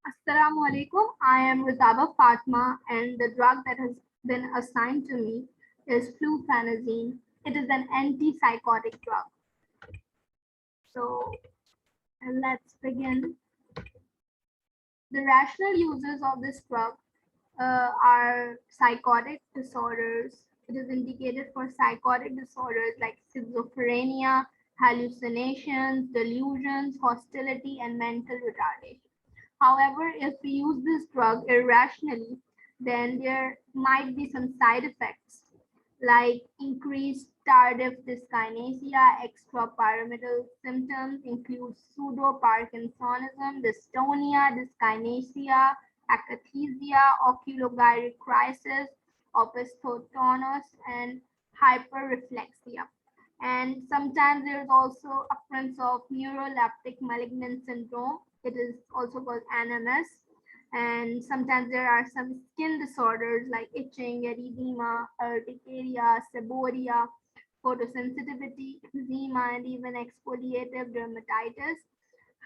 Assalamu alaikum. I am Rizaba Fatma, and the drug that has been assigned to me is fluphenazine. It is an antipsychotic drug. So let's begin. The rational uses of this drug are psychotic disorders. It is indicated for psychotic disorders like schizophrenia, hallucinations, delusions, hostility, and mental retardation. However, if we use this drug irrationally, then there might be some side effects like increased tardive dyskinesia. Extrapyramidal symptoms include pseudo-Parkinsonism, dystonia, dyskinesia, akathisia, oculogyric crisis, opisthotonus, and hyperreflexia. And sometimes there is also occurrence of neuroleptic malignant syndrome. It is also called NMS. And sometimes there are some skin disorders like itching, erythema, urticaria, seborrhea, photosensitivity, eczema, and even exfoliative dermatitis.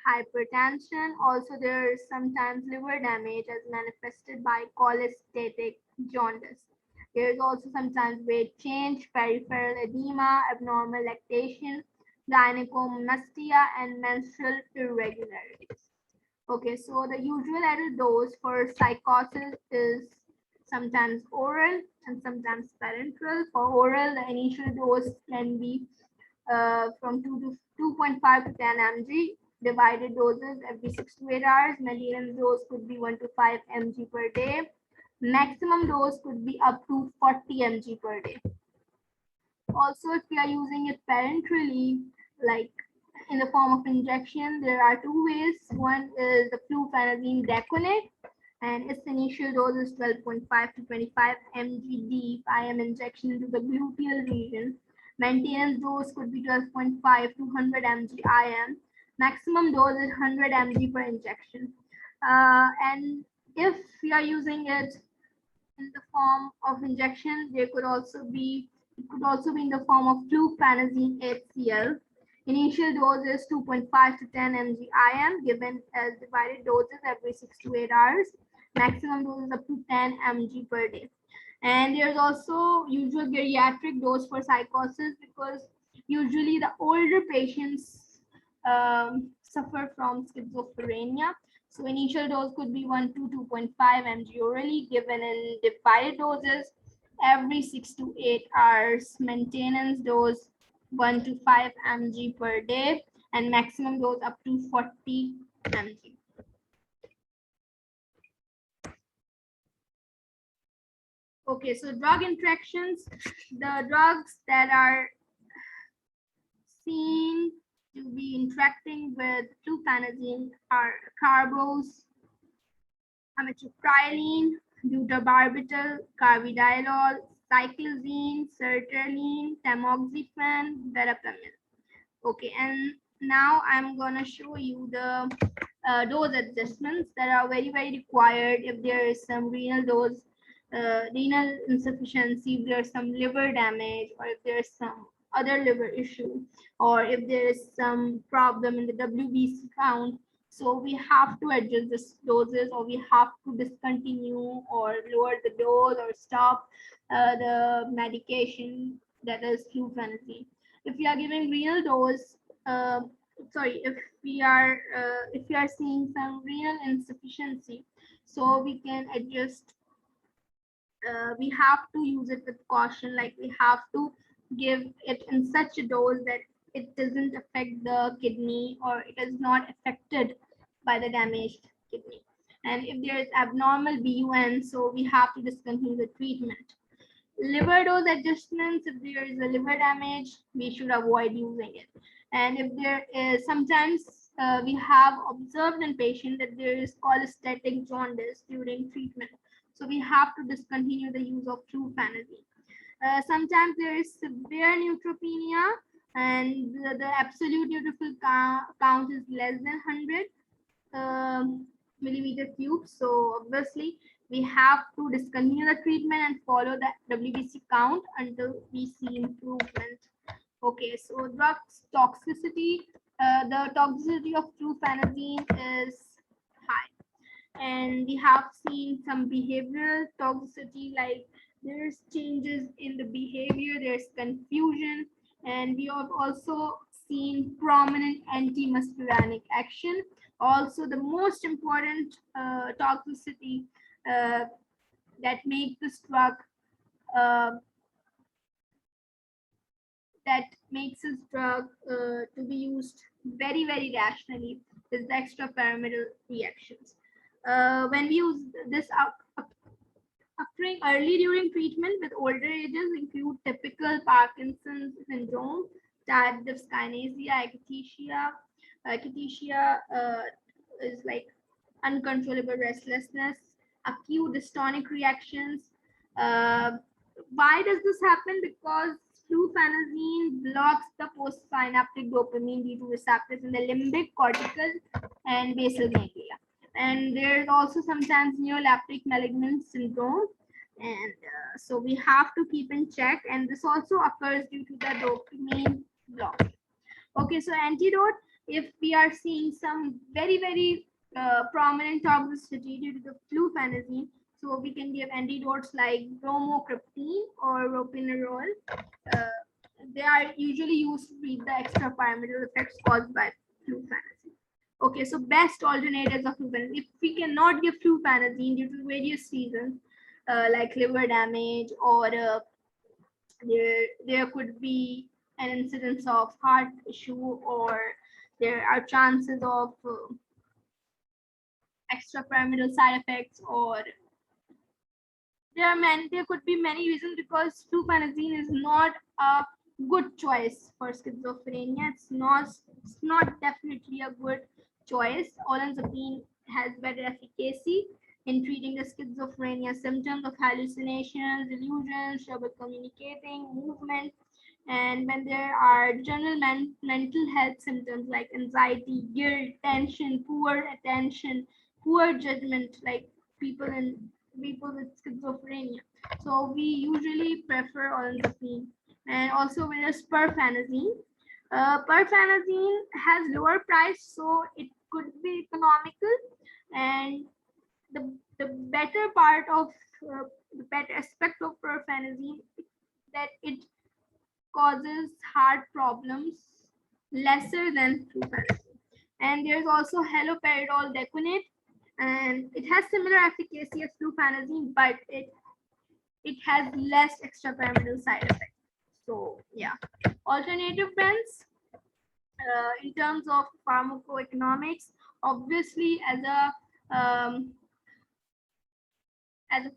Hypertension. Also, there is sometimes liver damage as manifested by cholestatic jaundice. There is also sometimes weight change, peripheral edema, abnormal lactation, gynecomastia, and menstrual irregularities. Okay, so the usual adult dose for psychosis is sometimes oral and sometimes parenteral. For oral, the initial dose can be from 2.5 to 10 mg. Divided doses every 6 to 8 hours. Maintenance dose could be 1 to 5 mg per day. Maximum dose could be up to 40 mg per day. Also, if we are using it parenterally, like in the form of injection, there are two ways. One is the fluphenazine deconate, and its initial dose is 12.5 to 25 mg IM injection into the gluteal region. Maintenance dose could be 12.5 to 100 mg IM. Maximum dose is 100 mg per injection. And if we are using it in the form of injection, it could also be in the form of fluphenazine HCl. Initial dose is 2.5 to 10 mg IM given as divided doses every 6 to 8 hours. Maximum dose is up to 10 mg per day. And there's also usual geriatric dose for psychosis because usually the older patients suffer from schizophrenia. So initial dose could be 1 to 2.5 mg orally given in divided doses every 6 to 8 hours. Maintenance dose 1 to 5 mg per day and maximum dose up to 40 mg. Okay, so drug interactions, the drugs that are seen to be interacting with fluphenazine are carbose, amitriptyline, butalbital, carvedilol, cyclizine, sertraline, tamoxifen, verapamil. Okay, and now I'm gonna show you the dose adjustments that are very required if there is some renal insufficiency, if there's some liver damage, or if there's some other liver issue, or if there is some problem in the WBC count. So we have to adjust the doses, or we have to discontinue or lower the dose or stop the medication that is fluphenazine. If we are giving renal dose, if we are seeing some renal insufficiency, so we can adjust. We have to use it with caution, like we have to give it in such a dose that it doesn't affect the kidney or it is not affected by the damaged kidney. And if there is abnormal BUN, so we have to discontinue the treatment. Liver dose adjustments, if there is a liver damage, we should avoid using it. And if there is, sometimes we have observed in patient that there is cholestatic jaundice during treatment. So we have to discontinue the use of fluphenazine. Sometimes there is severe neutropenia and the absolute neutrophil count is less than 100 millimeter cubes. So obviously we have to discontinue the treatment and follow the WBC count until we see improvement. Okay, so drugs toxicity. The toxicity of fluphenazine is high. And we have seen some behavioral toxicity, like there's changes in the behavior, there's confusion, and we have also seen prominent anti-muscarinic action. Also, the most important toxicity uh, that makes this drug uh, that makes this drug to be used very, very rationally is the extrapyramidal reactions. When we use this occurring early during treatment with older ages include typical Parkinson's syndrome, tardive dyskinesia, akathisia. Akathisia is like uncontrollable restlessness, acute dystonic reactions. Uh, why does this happen? Because fluphenazine blocks the postsynaptic dopamine D2 receptors in the limbic, cortical, and basal ganglia. And there's also sometimes neoleptic malignant syndrome. And so we have to keep in check. And this also occurs due to the dopamine block. Okay, so antidote, if we are seeing some very, very prominent toxicity due to the fluphenazine, so we can give antidotes like bromocriptine or ropinirole. Uh, they are usually used to treat the extrapyramidal effects caused by fluphenazine. Okay, so best alternatives of fluphenazine. If we cannot give fluphenazine due to various reasons, like liver damage, or there could be an incidence of heart issue, or there are chances of extrapyramidal side effects, or there could be many reasons, because fluphenazine is not a good choice for schizophrenia. It's not definitely a good choice. Olanzapine has better efficacy in treating the schizophrenia symptoms of hallucinations, delusions, trouble communicating, movement, and when there are general mental health symptoms like anxiety, guilt, tension, poor attention, poor judgment, like people with schizophrenia. So we usually prefer olanzapine. And also with a perfenazine. Perfenazine has lower price, so it could be economical. And the better part of the better aspect of perfenazine that it causes heart problems lesser than fluphenazine. And there's also haloperidol decanate, and it has similar efficacy as fluphenazine, but it has less extrapyramidal side effects. So yeah, alternative brands in terms of pharmacoeconomics, obviously as a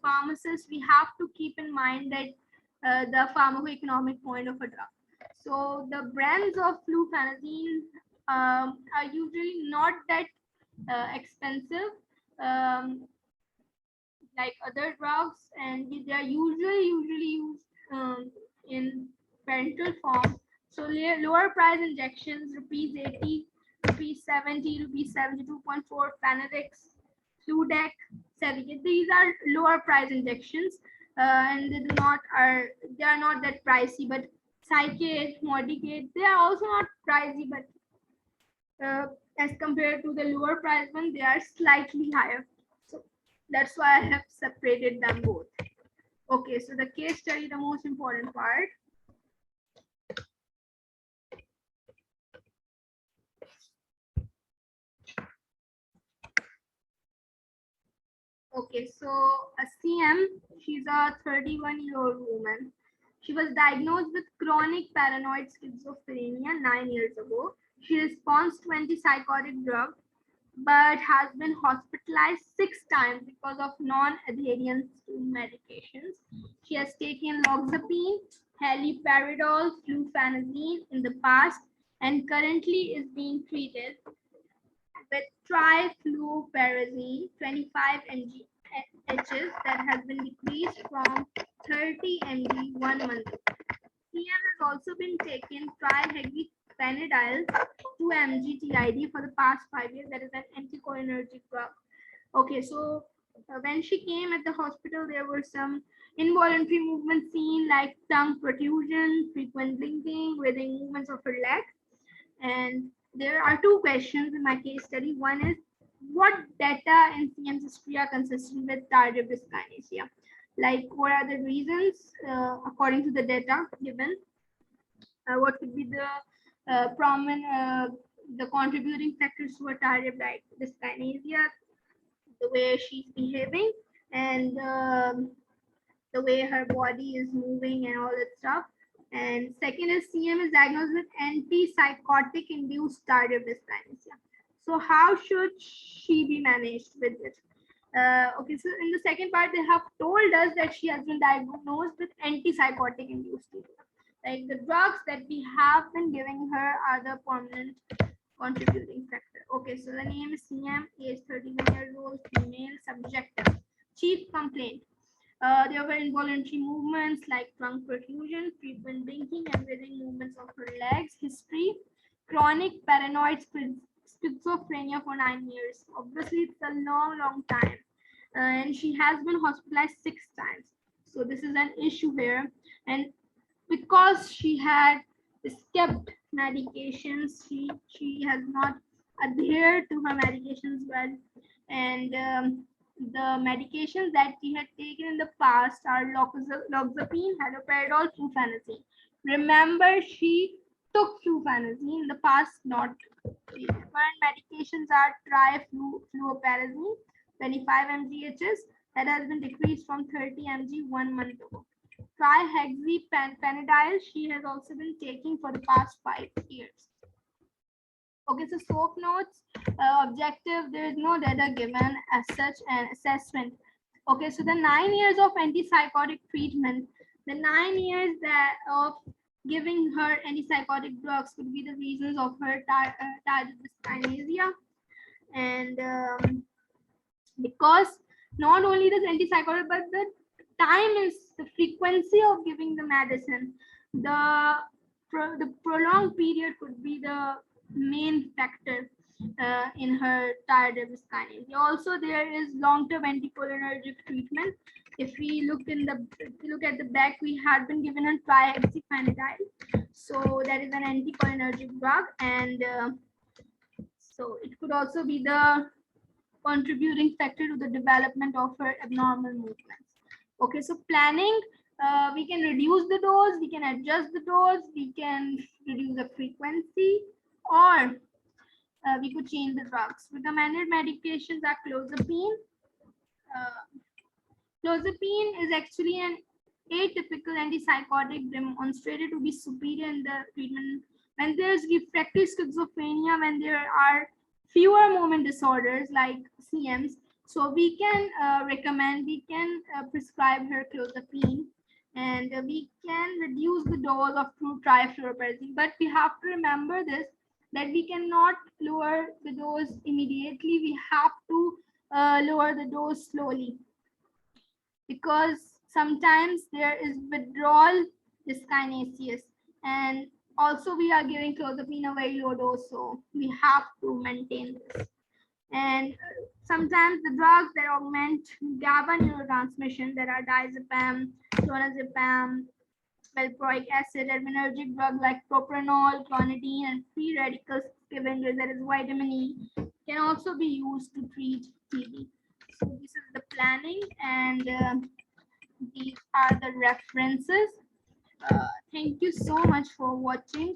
pharmacist, we have to keep in mind that the pharmacoeconomic point of a drug. So the brands of fluphenazine are usually not that expensive like other drugs, and they are usually used in parenteral form. So lower price injections, rupees 80, rupees 70, rupees 72.4, Panadix, Fludex, Sevicate. These are lower price injections, and they are not that pricey. But Psychate, Modicate, they are also not pricey, but as compared to the lower price one, they are slightly higher. So that's why I have separated them both. Okay, so the case study, the most important part. Okay, so a CM, she's a 31-year-old woman. She was diagnosed with chronic paranoid schizophrenia 9 years ago. She responds to antipsychotic drugs, but has been hospitalized 6 times because of non-adherence to medications. She has taken loxapine, haloperidol, fluphenazine in the past, and currently is being treated with trifluperazine 25 mg that has been decreased from 30 mg 1 month. CM has also been taken trihexyphenidyl 2 mg TID for the past 5 years. That is an anticholinergic drug. Okay, so when she came at the hospital, there were some involuntary movements seen, like tongue protrusion, frequent blinking, writhing movements of her leg. And there are two questions in my case study. One is, what data in CM's history are consistent with tardive dyskinesia? Like, what are the reasons according to the data given? What could be the contributing factors to a tardive dyskinesia? The way she's behaving, and the way her body is moving and all that stuff. And second is CM is diagnosed with antipsychotic induced tardive dyskinesia. So how should she be managed with it? Okay, so in the second part, they have told us that she has been diagnosed with antipsychotic induced TBI. Like the drugs that we have been giving her are the permanent contributing factor. Okay, so the name is CM, age 31 years old, female, subjective. Chief complaint. There were involuntary movements like trunk protrusion, frequent blinking and writhing movements of her legs. History, chronic paranoid schizophrenia for 9 years. Obviously, it's a long time. And she has been hospitalized 6 times. So this is an issue here. And because she had skipped medications, she has not adhered to her medications well. And the medications that she had taken in the past are loxapine, haloperidol, fluphenazine. Remember, she took fluphenazine in the past, not the current medications are trifluoperazine, 25 mghs, that has been decreased from 30 mg 1 month ago. Trihexyphenidyl, she has also been taking for the past 5 years. Okay, so SOAP notes, objective, there is no data given as such an assessment. Okay, so the 9 years of antipsychotic treatment, the 9 years of giving her antipsychotic drugs could be the reasons of her tardive dyskinesia. And because not only this antipsychotic, but the time is the frequency of giving the medicine, the prolonged period could be the main factor in her tardive dyskinesia. Also, there is long-term anticholinergic treatment. If we look at the back, we had been given a trihexyphenidyl. So that is an anticholinergic drug, and so it could also be the contributing factor to the development of her abnormal movements. Okay, so planning, we can reduce the dose, we can adjust the dose, we can reduce the frequency, or we could change the drugs. Recommended medications are clozapine. Clozapine is actually an atypical antipsychotic demonstrated to be superior in the treatment when there's refractory schizophrenia, when there are fewer movement disorders like CMs. So we can prescribe her clozapine, and we can reduce the dose of trifluoperazine. But we have to remember this, that we cannot lower the dose immediately. We have to lower the dose slowly, because sometimes there is withdrawal dyskinesia, and also we are giving clozapine a very low dose, so we have to maintain this. And sometimes the drugs that augment GABA neurotransmission, that are diazepam, clonazepam, valproic acid, adrenergic drugs like propranolol, clonidine, and free radical scavengers, that is vitamin E, can also be used to treat TB. So this is the planning, and these are the references. Thank you so much for watching.